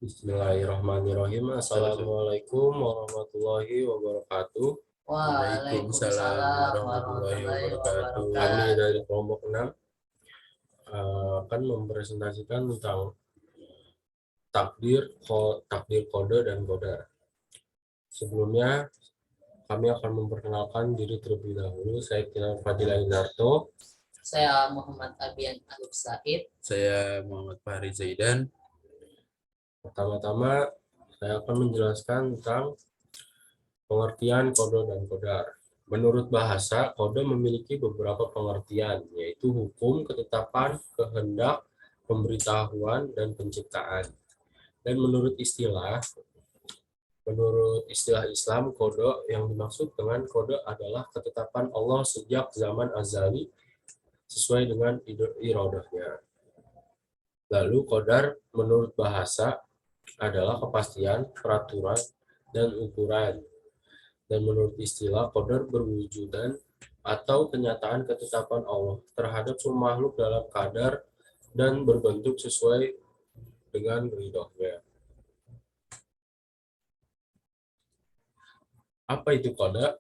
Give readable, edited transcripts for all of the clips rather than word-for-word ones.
Bismillahirrahmanirrahim. Assalamualaikum warahmatullahi wabarakatuh. Waalaikumsalam Waalaikumsalam warahmatullahi warahmatullahi wabarakatuh. Kami wabarakatuh. dari kelompok 6 akan mempresentasikan tentang takdir kode dan kodar. Sebelumnya kami akan memperkenalkan diri terlebih dahulu. Saya Kinan Fadila Indarto. Saya Muhammad Abian Alif Said. Saya Muhammad Fahri Zaidan. Pertama-tama saya akan menjelaskan tentang pengertian kode dan kodar. Menurut bahasa, kode memiliki beberapa pengertian, yaitu hukum, ketetapan, kehendak, pemberitahuan, dan penciptaan. Dan menurut istilah Islam, kode yang dimaksud dengan kode adalah ketetapan Allah sejak zaman azali sesuai dengan iradahnya. Lalu kodar menurut bahasa adalah kepastian, peraturan, dan ukuran. Dan menurut istilah, qadar berwujudan atau kenyataan ketetapan Allah terhadap semua makhluk dalam kadar dan berbentuk sesuai dengan ridhonya. Apa itu qada?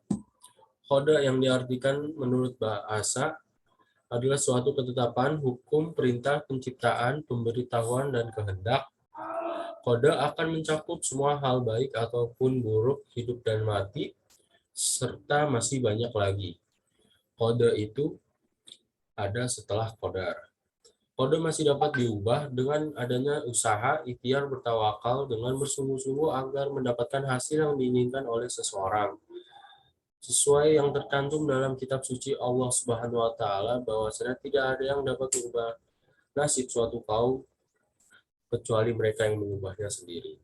Qada yang diartikan menurut bahasa adalah suatu ketetapan, hukum, perintah, penciptaan, pemberitahuan, dan kehendak. Qada akan mencakup semua hal baik ataupun buruk, hidup dan mati, serta masih banyak lagi. Kode itu ada setelah qadar. Kode masih dapat diubah dengan adanya usaha, ikhtiar, bertawakal dengan bersungguh-sungguh agar mendapatkan hasil yang diinginkan oleh seseorang. Sesuai yang tercantum dalam kitab suci Allah Subhanahu wa taala bahwasanya tidak ada yang dapat mengubah nasib suatu kaum kecuali mereka yang mengubahnya sendiri.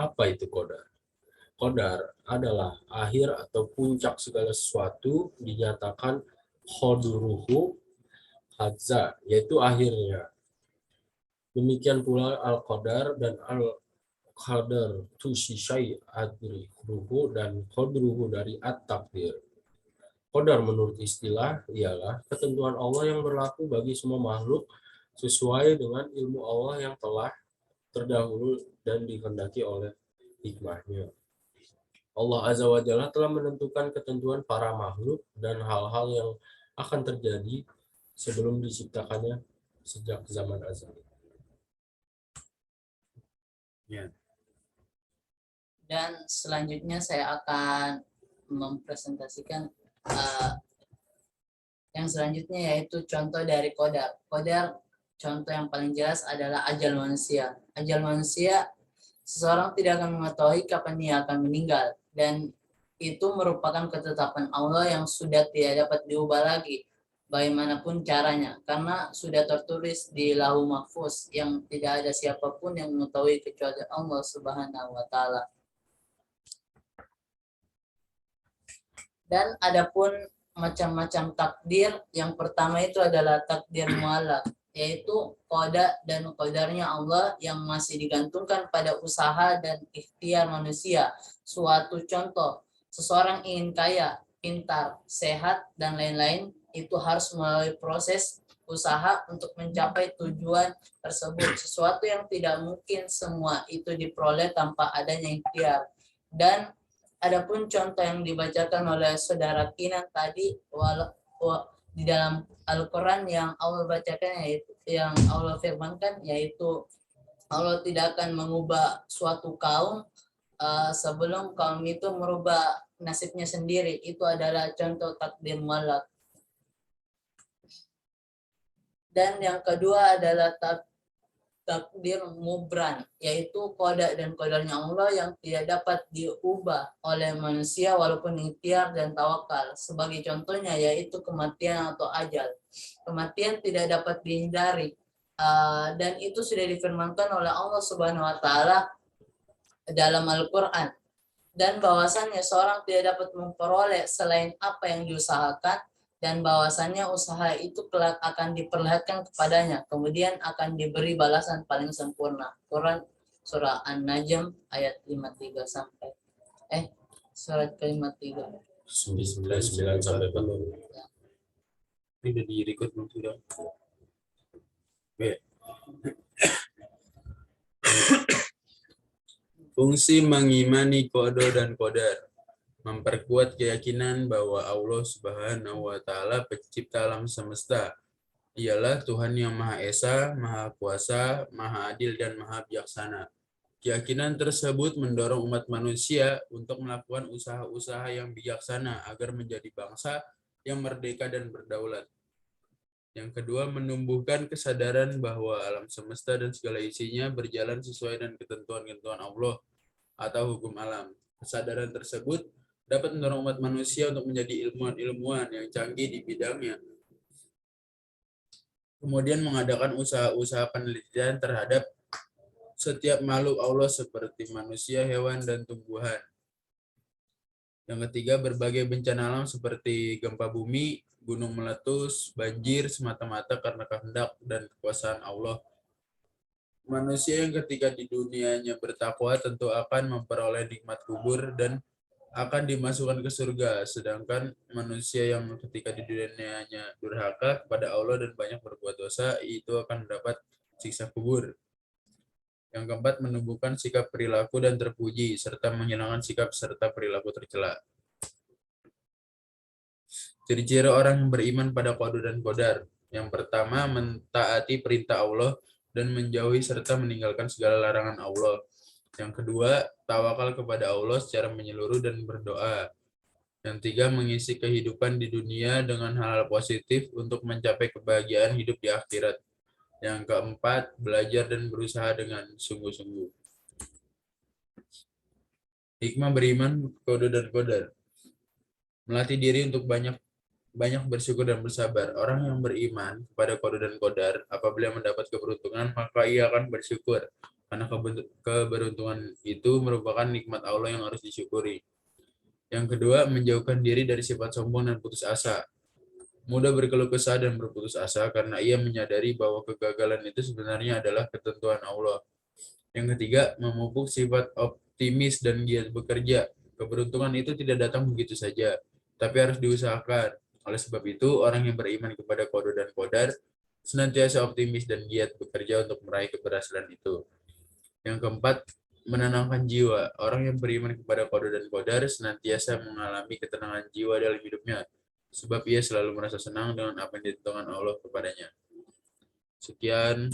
Apa itu qadar? Qadar adalah akhir atau puncak segala sesuatu, dinyatakan qadruhu hadza, yaitu akhirnya. Demikian pula al-qadar dan al-qadar tusyai adruhu dan qadruhu dari at-takdir. Qadar menurut istilah ialah ketentuan Allah yang berlaku bagi semua makhluk sesuai dengan ilmu Allah yang telah terdahulu dan dikehendaki oleh hikmahnya. Allah Azza wa Jalla telah menentukan ketentuan para makhluk dan hal-hal yang akan terjadi sebelum diciptakannya sejak zaman azali. Ya. Dan selanjutnya saya akan mempresentasikan yang selanjutnya, yaitu contoh dari qadar. Qadar, contoh yang paling jelas adalah ajal manusia. Ajal manusia, seseorang tidak akan mengetahui kapan dia akan meninggal, dan itu merupakan ketetapan Allah yang sudah tidak dapat diubah lagi bagaimanapun caranya, karena sudah tertulis di Lauh Mahfuz yang tidak ada siapapun yang mengetahui kecuali Allah Subhanahu wa taala. Dan adapun macam-macam takdir, yang pertama itu adalah takdir muallaq, yaitu qada dan qadarnya Allah yang masih digantungkan pada usaha dan ikhtiar manusia. Suatu contoh, seseorang ingin kaya, pintar, sehat, dan lain-lain, itu harus melalui proses usaha untuk mencapai tujuan tersebut. Sesuatu yang tidak mungkin semua itu diperoleh tanpa adanya ikhtiar. Dan adapun contoh yang dibacakan oleh saudara Kinan tadi, di dalam Al-Quran yang Allah bacakan, yaitu yang Allah firmankan, yaitu Allah tidak akan mengubah suatu kaum sebelum kaum itu merubah nasibnya sendiri. Itu adalah contoh takdir muallaq. Dan yang kedua adalah takdir mubran, yaitu qada dan qadarnya Allah yang tidak dapat diubah oleh manusia walaupun ikhtiar dan tawakal. Sebagai contohnya yaitu kematian atau ajal. Kematian tidak dapat dihindari, dan itu sudah difirmankan oleh Allah Subhanahu wa taala dalam Al-Qur'an. Dan bahwasannya seorang tidak dapat memperoleh selain apa yang diusahakan, dan bahwasannya usaha itu kelak akan diperlihatkan kepadanya, kemudian akan diberi balasan paling sempurna. Quran surah An-Najm ayat 53 sampai surat ke-53. 99 sampai 40. Ini udah di record belum sudah? B. Fungsi mengimani qada dan qadar. Memperkuat keyakinan bahwa Allah Subhanahu wa taala pencipta alam semesta. Ialah Tuhan yang Maha Esa, Maha Kuasa, Maha Adil dan Maha Bijaksana. Keyakinan tersebut mendorong umat manusia untuk melakukan usaha-usaha yang bijaksana agar menjadi bangsa yang merdeka dan berdaulat. Yang kedua, menumbuhkan kesadaran bahwa alam semesta dan segala isinya berjalan sesuai dengan ketentuan-ketentuan Allah atau hukum alam. Kesadaran tersebut dapat mendorong umat manusia untuk menjadi ilmuwan-ilmuwan yang canggih di bidangnya. Kemudian mengadakan usaha-usaha penelitian terhadap setiap makhluk Allah seperti manusia, hewan, dan tumbuhan. Yang ketiga, berbagai bencana alam seperti gempa bumi, gunung meletus, banjir semata-mata karena kehendak dan kekuasaan Allah. Manusia yang ketika di dunianya bertakwa tentu akan memperoleh nikmat kubur dan akan dimasukkan ke surga, sedangkan manusia yang ketika di dunianya durhaka kepada Allah dan banyak berbuat dosa itu akan mendapat siksa kubur. Yang keempat, menumbuhkan sikap perilaku dan terpuji serta menghilangkan sikap serta perilaku tercela. Ciri-ciri orang yang beriman pada qada dan qadar. Yang pertama, mentaati perintah Allah dan menjauhi serta meninggalkan segala larangan Allah. Yang kedua, tawakal kepada Allah secara menyeluruh dan berdoa. Yang tiga, mengisi kehidupan di dunia dengan hal-hal positif untuk mencapai kebahagiaan hidup di akhirat. Yang keempat, belajar dan berusaha dengan sungguh-sungguh. Hikmah beriman qada dan qadar. Melatih diri untuk banyak bersyukur dan bersabar. Orang yang beriman kepada qada dan qadar, apabila mendapat keberuntungan, maka ia akan bersyukur. Karena keberuntungan itu merupakan nikmat Allah yang harus disyukuri. Yang kedua, menjauhkan diri dari sifat sombong dan putus asa. Mudah berkeluh kesah dan berputus asa karena ia menyadari bahwa kegagalan itu sebenarnya adalah ketentuan Allah. Yang ketiga, memupuk sifat optimis dan giat bekerja. Keberuntungan itu tidak datang begitu saja, tapi harus diusahakan. Oleh sebab itu, orang yang beriman kepada qada dan qadar senantiasa optimis dan giat bekerja untuk meraih keberhasilan itu. Yang keempat, menenangkan jiwa. Orang yang beriman kepada qada dan qadar senantiasa mengalami ketenangan jiwa dalam hidupnya, sebab ia selalu merasa senang dengan apa yang ditentukan Allah kepadanya. Sekian.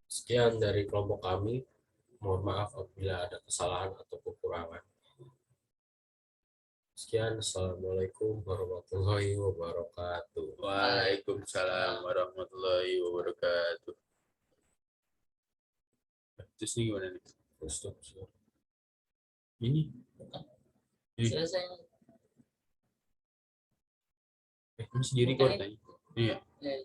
Sekian dari kelompok kami. Mohon maaf apabila ada kesalahan atau kekurangan. Sekian, Assalamualaikum warahmatullahi wabarakatuh. Waalaikumsalam warahmatullahi wabarakatuh. Terus ini gimana nih? Stop. Ini Selesai. masih di record tadi. Iya. Ya.